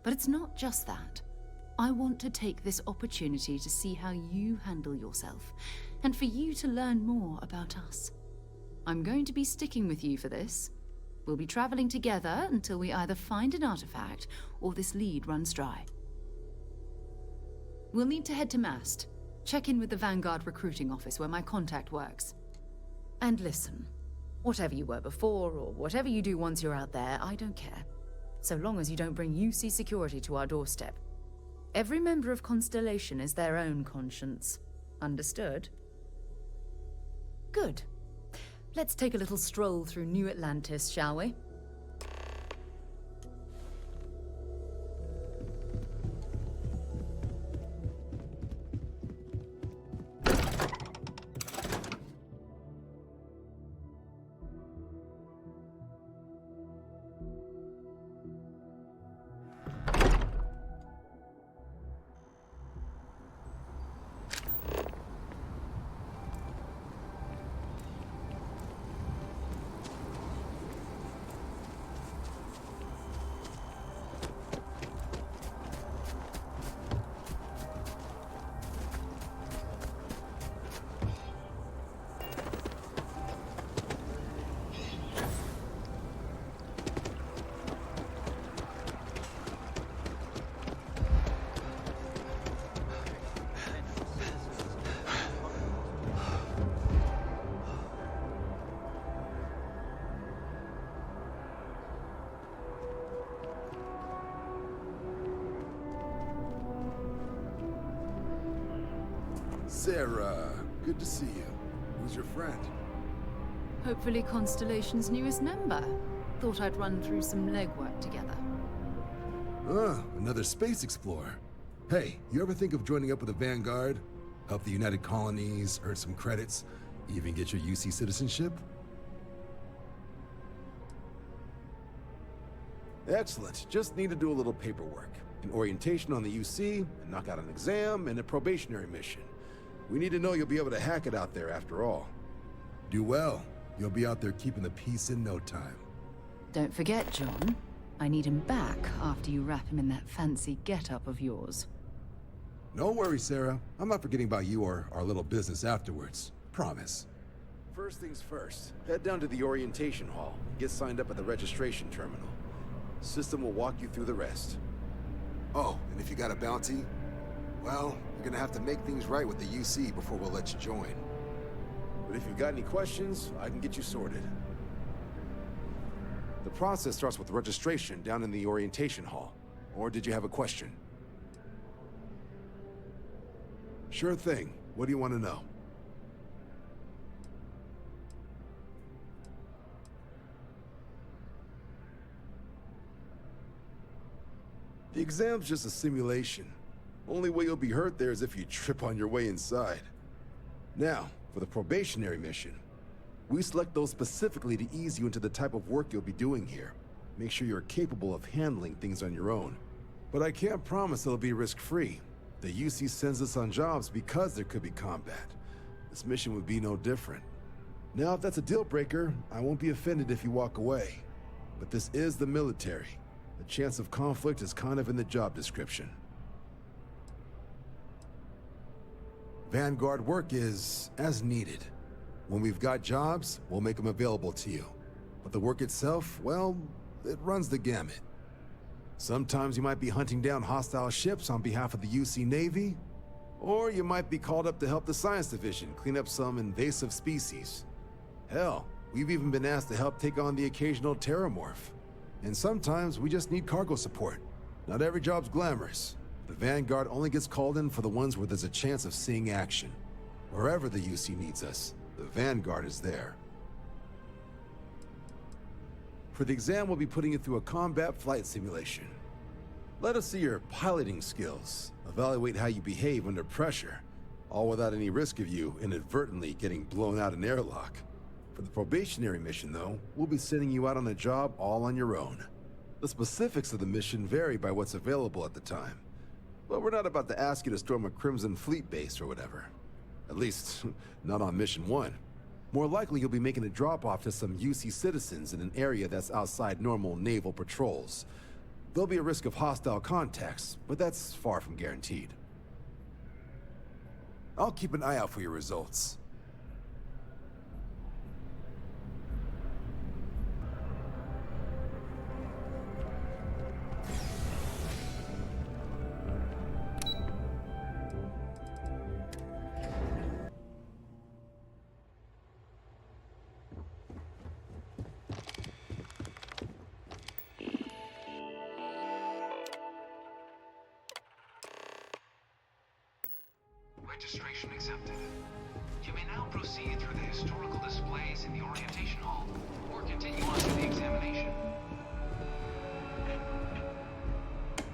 But it's not just that. I want to take this opportunity to see how you handle yourself, and for you to learn more about us. I'm going to be sticking with you for this. We'll be traveling together until we either find an artifact or this lead runs dry. We'll need to head to Mast. Check in with the Vanguard recruiting office where my contact works. And listen, whatever you were before or whatever you do once you're out there, I don't care. So long as you don't bring UC security to our doorstep. Every member of Constellation is their own conscience. Understood? Good. Let's take a little stroll through New Atlantis, shall we? Sarah, good to see you. Who's your friend? Hopefully Constellation's newest member. Thought I'd run through some legwork together. Another space explorer. Hey, you ever think of joining up with the Vanguard? Help the United Colonies, earn some credits, even get your UC citizenship? Excellent. Just need to do a little paperwork. An orientation on the UC, and knock out an exam, and a probationary mission. We need to know you'll be able to hack it out there after all. Do well. You'll be out there keeping the peace in no time. Don't forget, John. I need him back after you wrap him in that fancy get-up of yours. No worries, Sarah. I'm not forgetting about you or our little business afterwards. Promise. First things first. Head down to the orientation hall and get signed up at the registration terminal. System will walk you through the rest. Oh, and if you got a bounty, well, you're gonna have to make things right with the UC before we'll let you join. But if you've got any questions, I can get you sorted. The process starts with registration down in the orientation hall. Or did you have a question? Sure thing. What do you want to know? The exam's just a simulation. Only way you'll be hurt there is if you trip on your way inside. Now, for the probationary mission, we select those specifically to ease you into the type of work you'll be doing here. Make sure you're capable of handling things on your own. But I can't promise it'll be risk-free. The UC sends us on jobs because there could be combat. This mission would be no different. Now, if that's a deal breaker, I won't be offended if you walk away. But this is the military. The chance of conflict is kind of in the job description. Vanguard work is as needed. When we've got jobs, we'll make them available to you. But the work itself, well, it runs the gamut. Sometimes you might be hunting down hostile ships on behalf of the UC Navy, or you might be called up to help the Science Division clean up some invasive species. Hell, we've even been asked to help take on the occasional terramorph. And sometimes we just need cargo support. Not every job's glamorous. The Vanguard only gets called in for the ones where there's a chance of seeing action. Wherever the UC needs us, the Vanguard is there. For the exam, we'll be putting you through a combat flight simulation. Let us see your piloting skills, evaluate how you behave under pressure, all without any risk of you inadvertently getting blown out an airlock. For the probationary mission, though, we'll be sending you out on a job all on your own. The specifics of the mission vary by what's available at the time. But we're not about to ask you to storm a Crimson Fleet base or whatever. At least, not on Mission 1. More likely you'll be making a drop-off to some UC citizens in an area that's outside normal naval patrols. There'll be a risk of hostile contacts, but that's far from guaranteed. I'll keep an eye out for your results. Registration accepted. You may now proceed through the historical displays in the orientation hall, or continue on to the examination.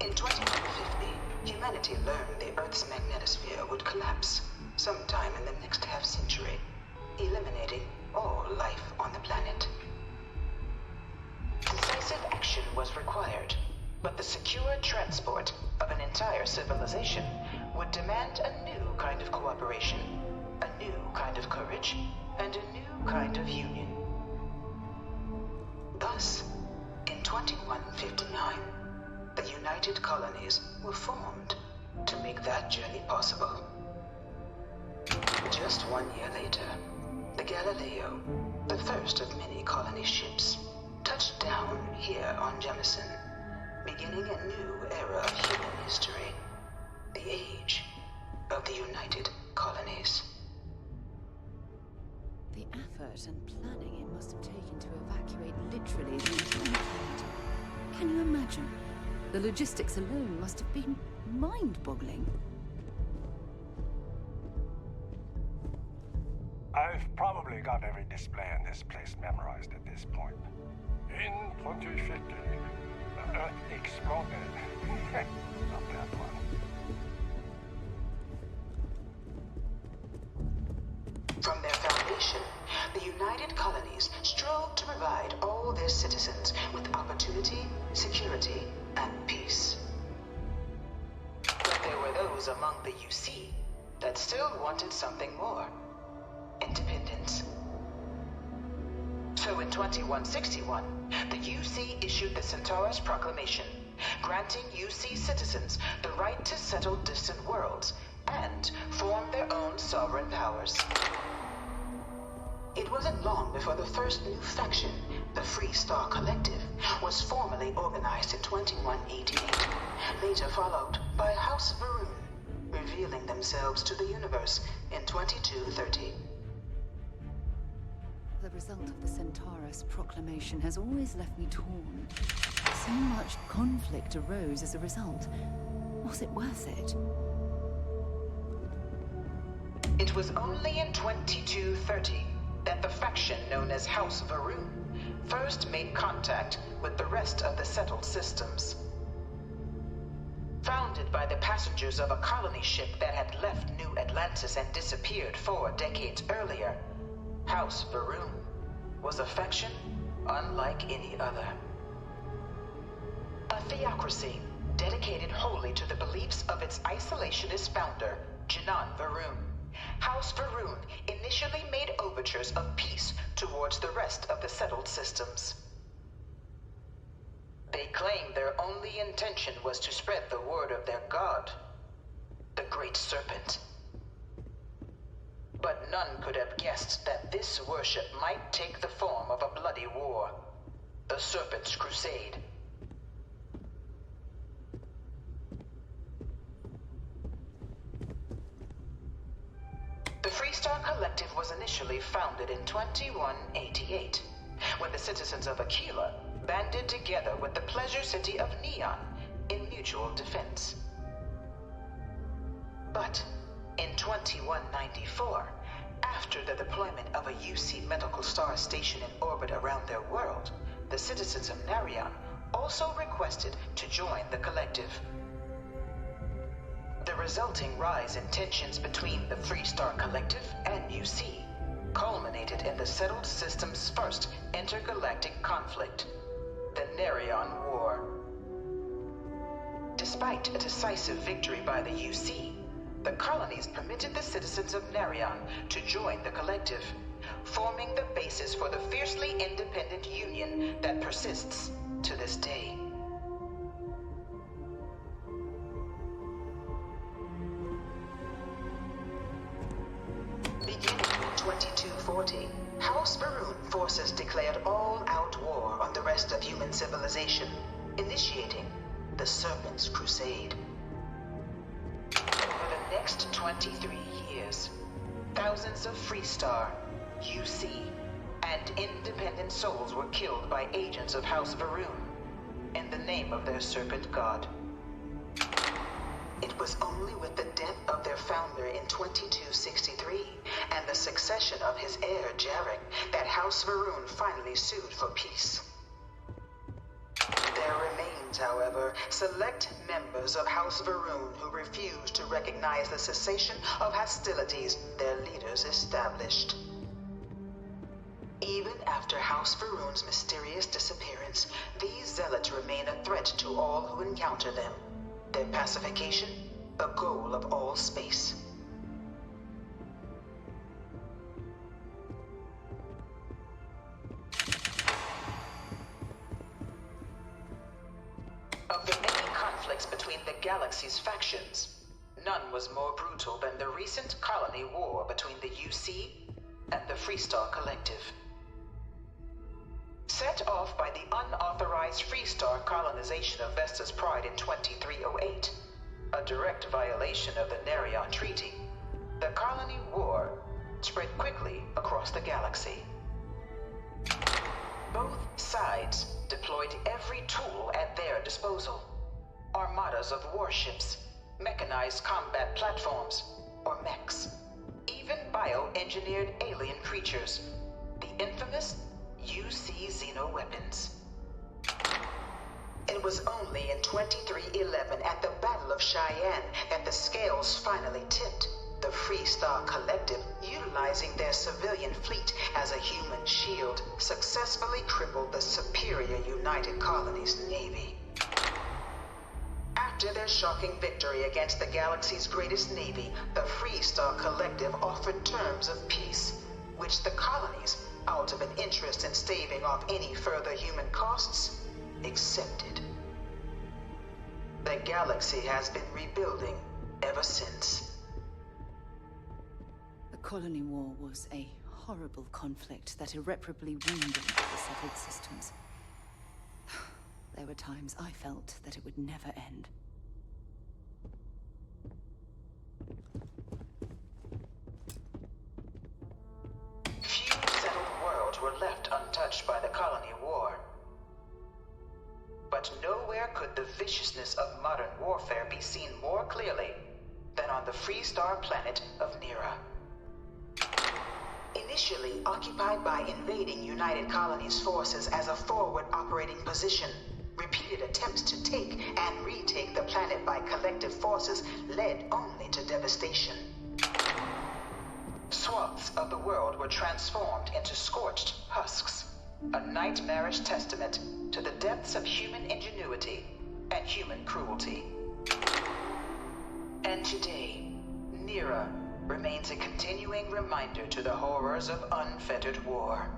In 2150, humanity learned the Earth's magnetosphere would collapse sometime in the next half-century, eliminating all life on the planet. Decisive action was required, but the secure transport of an entire civilization would demand a new kind of cooperation, a new kind of courage, and a new kind of union. Thus, in 2159, the United Colonies were formed to make that journey possible. Just 1 year later, the Galileo, the first of many colony ships, touched down here on Jemison, beginning a new era of human history, the age of the United Colonies. The effort and planning it must have taken to evacuate literally the entire planet. Can you imagine? The logistics alone must have been mind-boggling. I've probably got every display in this place memorized at this point. In 2050, the Earth exploded. Not that one. From their foundation, the United Colonies strove to provide all their citizens with opportunity, security, and peace. But there were those among the UC that still wanted something more. Independence. So in 2161, the UC issued the Centaurus Proclamation, granting UC citizens the right to settle distant worlds and form their own sovereign powers. It wasn't long before the first new faction, the Free Star Collective, was formally organized in 2188, later followed by House Varun, revealing themselves to the universe in 2230. The result of the Centaurus Proclamation has always left me torn. So much conflict arose as a result. Was it worth it? It was only in 2230 that the faction known as House Varun first made contact with the rest of the settled systems. Founded by the passengers of a colony ship that had left New Atlantis and disappeared 4 decades earlier, House Varun was a faction unlike any other. A theocracy dedicated wholly to the beliefs of its isolationist founder, Janan Varun. House Varun initially made overtures of peace towards the rest of the settled systems. They claimed their only intention was to spread the word of their god, the Great Serpent. But none could have guessed that this worship might take the form of a bloody war, the Serpent's Crusade. The Freestar Collective was initially founded in 2188, when the citizens of Aquila banded together with the pleasure city of Neon in mutual defense. But in 2194, after the deployment of a UC medical star station in orbit around their world, the citizens of Narion also requested to join the collective. The resulting rise in tensions between the Freestar Collective and UC culminated in the settled system's first intergalactic conflict, the Narion War. Despite a decisive victory by the UC, the colonies permitted the citizens of Narion to join the collective, forming the basis for the fiercely independent union that persists to this day. 1940, House Varun forces declared all-out war on the rest of human civilization, initiating the Serpent's Crusade. Over the next 23 years, thousands of Freestar, UC, and independent souls were killed by agents of House Varun in the name of their serpent god. It was only with the death of their founder in 2263 and the succession of his heir, Jarek, that House Varun finally sued for peace. There remains, however, select members of House Varun who refuse to recognize the cessation of hostilities their leaders established. Even after House Varun's mysterious disappearance, these zealots remain a threat to all who encounter them. Their pacification, a goal of all space. Of the many conflicts between the galaxy's factions, none was more brutal than the recent colony war between the UC and the Freestar Collective. Set off by the unauthorized Freestar colonization of Vesta's Pride in 2308, a direct violation of the Nerion Treaty, the colony war spread quickly across the galaxy. Both sides deployed every tool at their disposal. Armadas of warships, mechanized combat platforms, or mechs, even bioengineered alien creatures, the infamous UC xeno-weapons. It was only in 2311 at the Battle of Cheyenne that the scales finally tipped. The Freestar Collective, utilizing their civilian fleet as a human shield, successfully crippled the superior United Colonies Navy. After their shocking victory against the galaxy's greatest navy, the Freestar Collective offered terms of peace, which the colonies, out of an interest in staving off any further human costs, accepted. The galaxy has been rebuilding ever since. The colony war was a horrible conflict that irreparably wounded the settled systems. There were times I felt that it would never end. Few settled worlds were left untouched by the colony war. But nowhere could the viciousness of modern warfare be seen more clearly than on the Freestar planet of Nera. Initially occupied by invading United Colonies forces as a forward operating position, repeated attempts to take and retake the planet by collective forces led only to devastation. Swaths of the world were transformed into scorched husks, a nightmarish testament to the depths of human ingenuity and human cruelty. And today, Nera remains a continuing reminder to the horrors of unfettered war.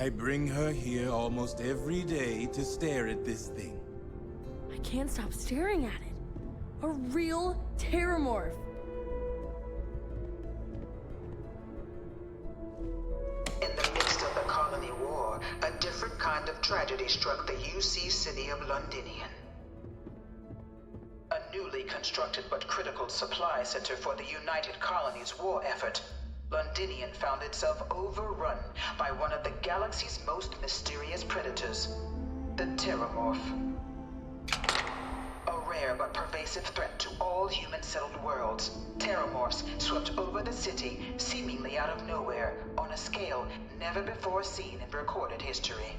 I bring her here almost every day to stare at this thing. I can't stop staring at it. A real terramorph. In the midst of the colony war, a different kind of tragedy struck the UC city of Londinian. A newly constructed but critical supply center for the United Colonies' war effort, Londinian found itself overrun by one of the galaxy's most mysterious predators, the Terramorph. A rare but pervasive threat to all human-settled worlds, Terramorphs swept over the city seemingly out of nowhere on a scale never before seen in recorded history.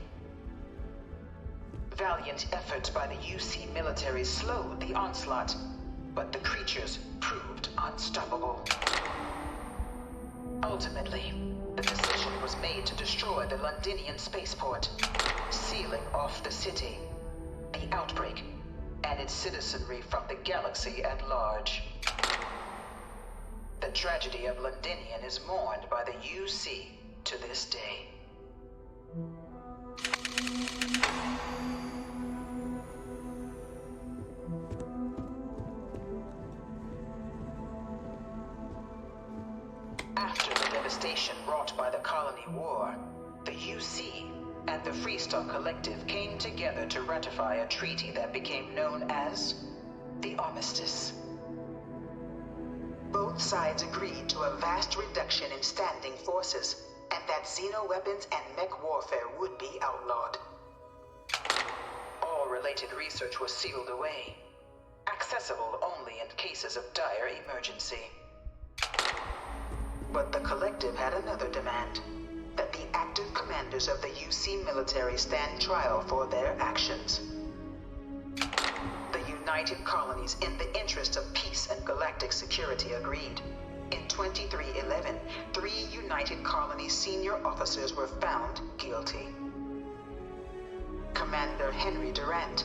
Valiant efforts by the UC military slowed the onslaught, but the creatures proved unstoppable. Ultimately, the decision was made to destroy the Londinian spaceport, sealing off the city, the outbreak, and its citizenry from the galaxy at large. The tragedy of Londinian is mourned by the UC to this day. After the devastation wrought by the Colony War, the UC and the Freestar Collective came together to ratify a treaty that became known as the Armistice. Both sides agreed to a vast reduction in standing forces, and that xeno-weapons and mech warfare would be outlawed. All related research was sealed away, accessible only in cases of dire emergency. But the Collective had another demand, that the active commanders of the UC military stand trial for their actions. The United Colonies, in the interest of peace and galactic security, agreed. In 2311, 3 United Colonies senior officers were found guilty. Commander Henry Durant,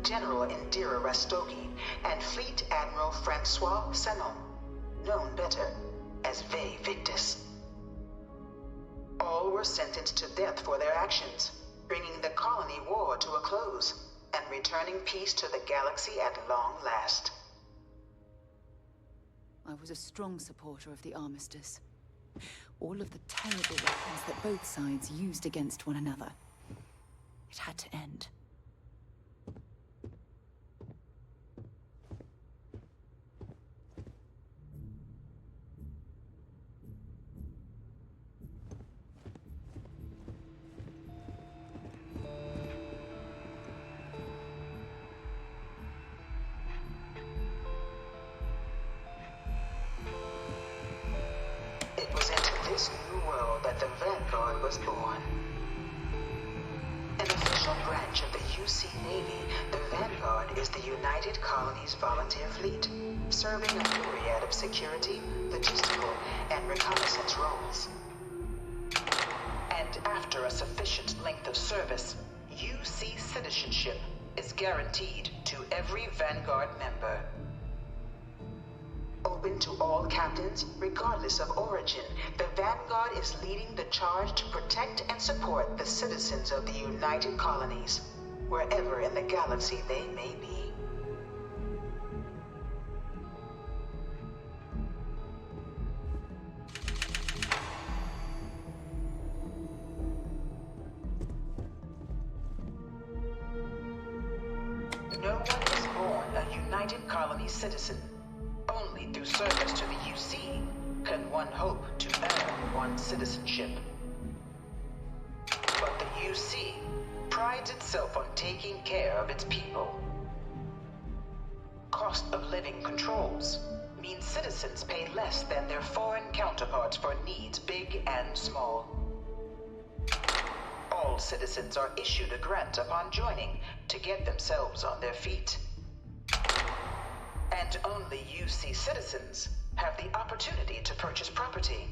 General Indira Rastogi, and Fleet Admiral Francois Sanon, known better as Ve Victus. All were sentenced to death for their actions, bringing the colony war to a close and returning peace to the galaxy at long last. I was a strong supporter of the Armistice. All of the terrible weapons that both sides used against one another. It had to end. This new world that the Vanguard was born. An official branch of the UC Navy, the Vanguard is the United Colonies Volunteer Fleet, serving a myriad of security, logistical, and reconnaissance roles. And after a sufficient length of service, UC citizenship is guaranteed to every Vanguard member. Open to all captains, regardless of origin, the Vanguard is leading the charge to protect and support the citizens of the United Colonies, wherever in the galaxy they may be. No one is born a United Colony citizen. Only through service to the UC can one hope to earn one's citizenship. But the UC prides itself on taking care of its people. Cost of living controls mean citizens pay less than their foreign counterparts for needs big and small. All citizens are issued a grant upon joining to get themselves on their feet. And only UC citizens have the opportunity to purchase property,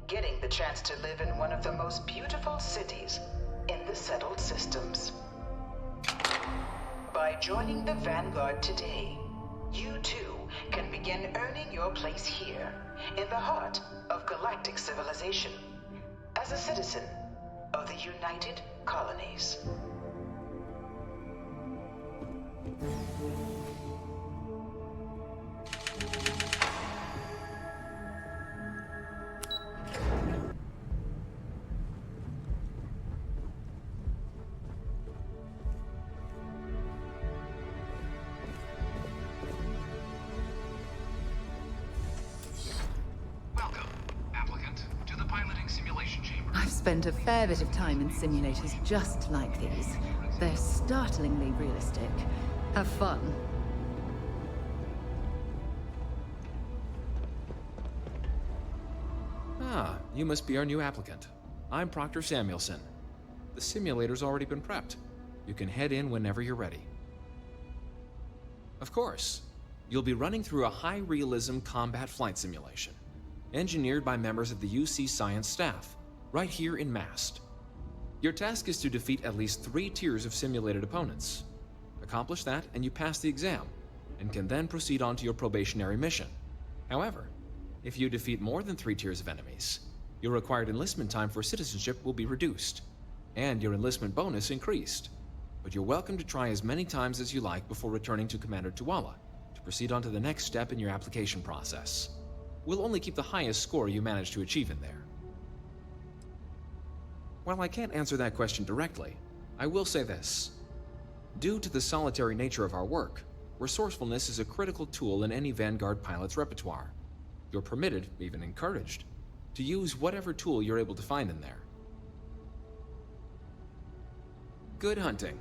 getting the chance to live in one of the most beautiful cities in the settled systems. By joining the Vanguard today, you too can begin earning your place here, in the heart of galactic civilization, as a citizen of the United Colonies. I've spent a fair bit of time in simulators just like these. They're startlingly realistic. Have fun. Ah, you must be our new applicant. I'm Proctor Samuelson. The simulator's already been prepped. You can head in whenever you're ready. Of course. You'll be running through a high-realism combat flight simulation, engineered by members of the UC science staff, right here in Mast. Your task is to defeat at least 3 tiers of simulated opponents. Accomplish that, and you pass the exam, and can then proceed on to your probationary mission. However, if you defeat more than 3 tiers of enemies, Your required enlistment time for citizenship will be reduced, and your enlistment bonus increased. But you're welcome to try as many times as you like before returning to Commander Tbull to proceed on to the next step in your application process. We'll only keep the highest score you manage to achieve in there. While I can't answer that question directly, I will say this. Due to the solitary nature of our work, resourcefulness is a critical tool in any Vanguard pilot's repertoire. You're permitted, even encouraged, to use whatever tool you're able to find in there. Good hunting.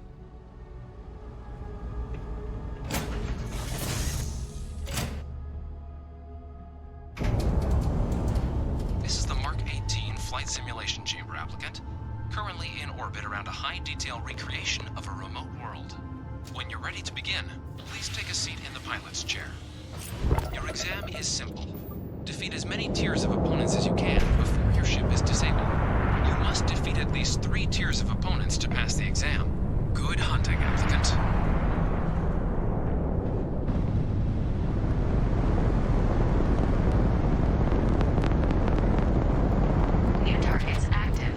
This is the Mark 18 Flight Simulation Chamber applicant, currently in orbit around a high-detail recreation of a remote world. When you're ready to begin, please take a seat in the pilot's chair. Your exam is simple. Defeat as many tiers of opponents as you can before your ship is disabled. You must defeat at least 3 tiers of opponents to pass the exam. Good hunting, applicant. New targets active.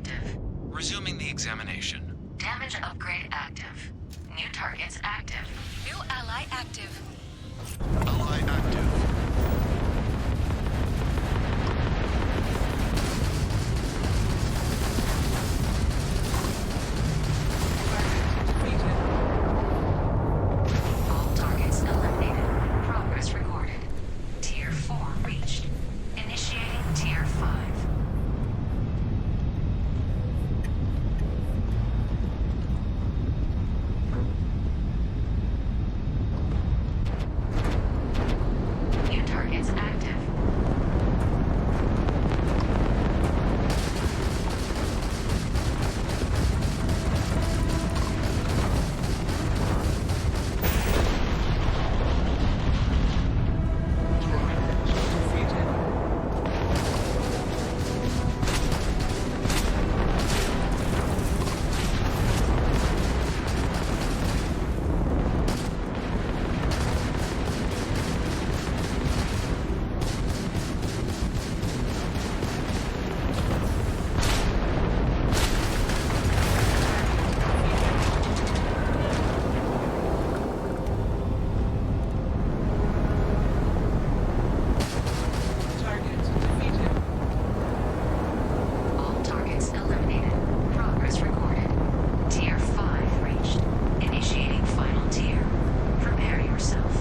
active. Resuming the examination. Damage upgrade active. New targets active. New ally active. Ally active. All targets eliminated. Progress recorded. Tier 4 reached. Initiating Tier 5. New targets active. All targets eliminated. Progress recorded. Tier 5 reached. Initiating final tier. Prepare yourself.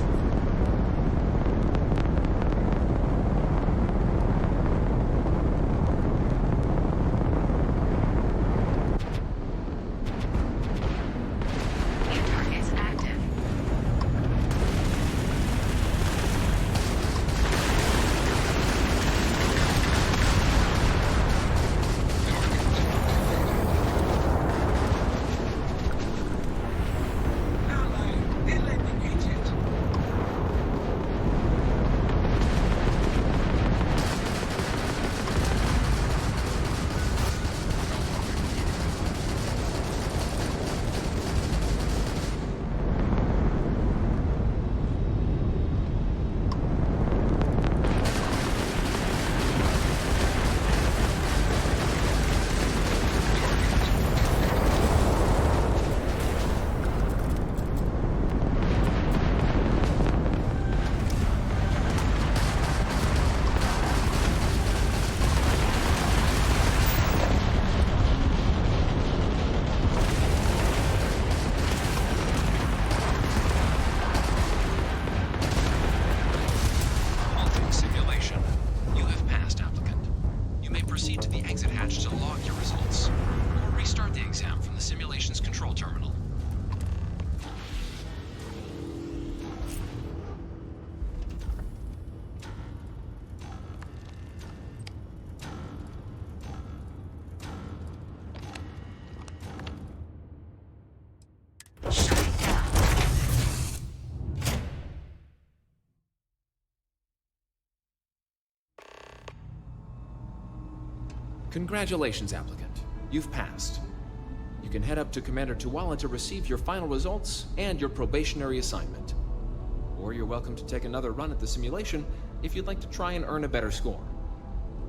New targets active. Halting simulation. You have passed, applicant. You may proceed to the exit hatch to log your results, or restart the exam from the simulation's control terminal. Shutting down. Congratulations, applicant. You've passed. You can head up to Commander Tbull to receive your final results and your probationary assignment. Or you're welcome to take another run at the simulation if you'd like to try and earn a better score.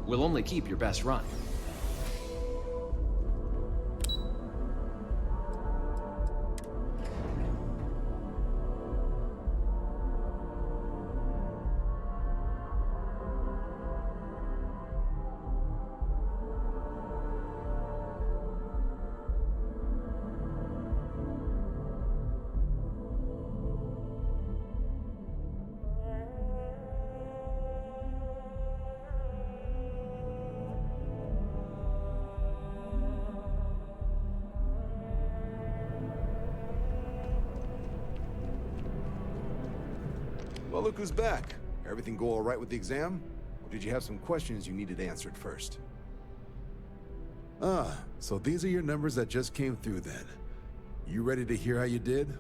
We'll only keep your best run. Well, look who's back. Everything go all right with the exam? Or did you have some questions you needed answered first? Ah, so these are your numbers that just came through then. You ready to hear how you did?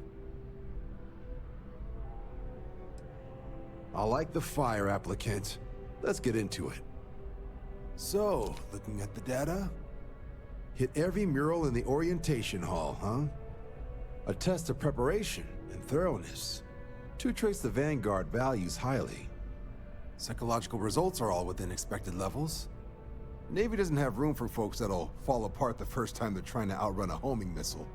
I like the fire, applicant. Let's get into it. So, looking at the data, hit every mural in the orientation hall, huh? A test of preparation and thoroughness. To trace the Vanguard values highly. Psychological results are all within expected levels. Navy doesn't have room for folks that'll fall apart the first time they're trying to outrun a homing missile.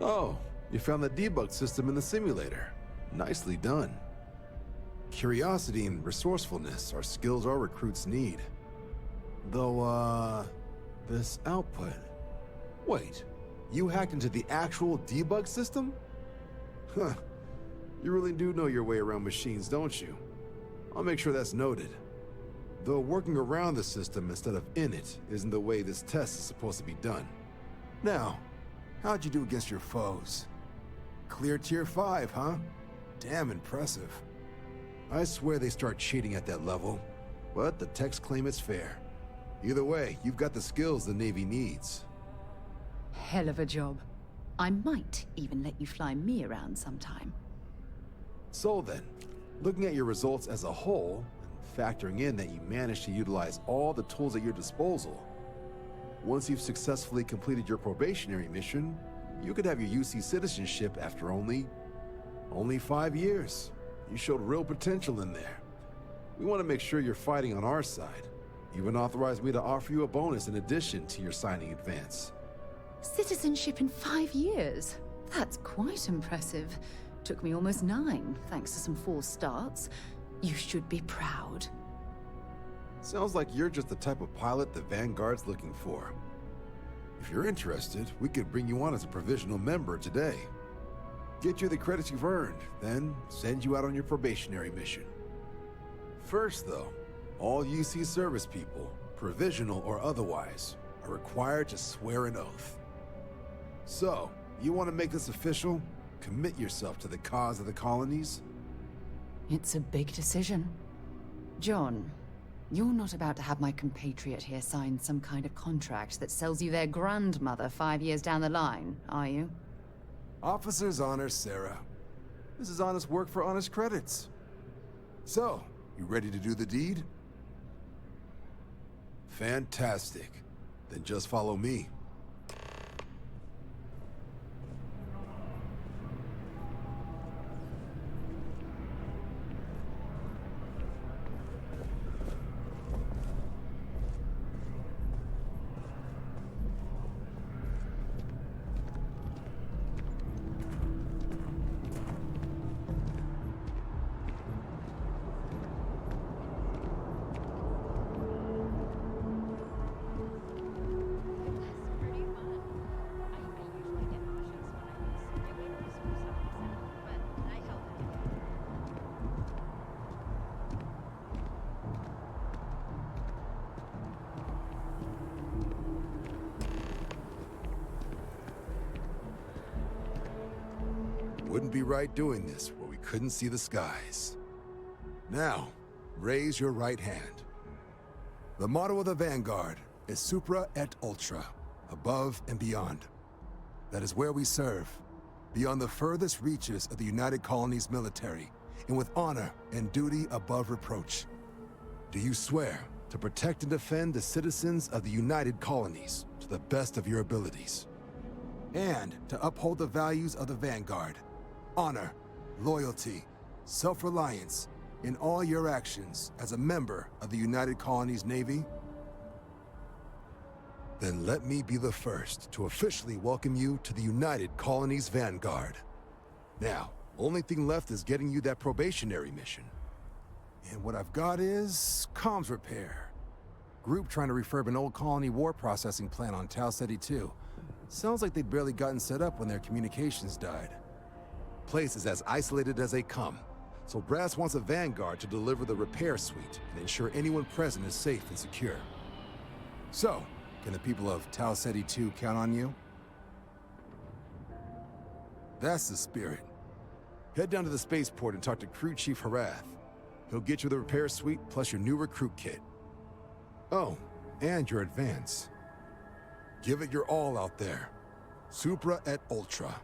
Oh, you found the debug system in the simulator. Nicely done. Curiosity and resourcefulness are skills our recruits need. Though, this output... Wait, you hacked into the actual debug system? Huh. You really do know your way around machines, don't you? I'll make sure that's noted. Though working around the system instead of in it isn't the way this test is supposed to be done. Now, how'd you do against your foes? Clear Tier 5, huh? Damn impressive. I swear they start cheating at that level, but the techs claim it's fair. Either way, you've got the skills the Navy needs. Hell of a job. I might even let you fly me around sometime. So then, looking at your results as a whole, and factoring in that you managed to utilize all the tools at your disposal, once you've successfully completed your probationary mission, you could have your UC citizenship after only 5 years. You showed real potential in there. We want to make sure you're fighting on our side. Even authorized me to offer you a bonus in addition to your signing advance. Citizenship in 5 years? That's quite impressive. Took me almost 9, thanks to some false starts. You should be proud. Sounds like you're just the type of pilot the Vanguard's looking for. If you're interested, we could bring you on as a provisional member today. Get you the credits you've earned, then send you out on your probationary mission. First, though, all UC service people, provisional or otherwise, are required to swear an oath. So, you want to make this official? Commit yourself to the cause of the colonies? It's a big decision. John, you're not about to have my compatriot here sign some kind of contract that sells you their grandmother 5 years down the line, are you? Officer's honor, Sarah. This is honest work for honest credits. So, you ready to do the deed? Fantastic. Then just follow me. Wouldn't be right doing this where we couldn't see the skies. Now, raise your right hand. The motto of the Vanguard is Supra Et Ultra, above and beyond. That is where we serve, beyond the furthest reaches of the United Colonies military, and with honor and duty above reproach. Do you swear to protect and defend the citizens of the United Colonies to the best of your abilities? And to uphold the values of the Vanguard, honor, loyalty, self-reliance in all your actions as a member of the United Colonies Navy? Then let me be the first to officially welcome you to the United Colonies Vanguard. Now, only thing left is getting you that probationary mission. And what I've got is comms repair. Group trying to refurb an old colony war processing plant on Tau Ceti 2. Sounds like they'd barely gotten set up when their communications died. Place is as isolated as they come, so Brass wants a Vanguard to deliver the repair suite and ensure anyone present is safe and secure. So, can the people of Tau Ceti 2 count on you? That's the spirit. Head down to the spaceport and talk to Crew Chief Harath. He'll get you the repair suite plus your new recruit kit. Oh, and your advance. Give it your all out there. Supra Et Ultra.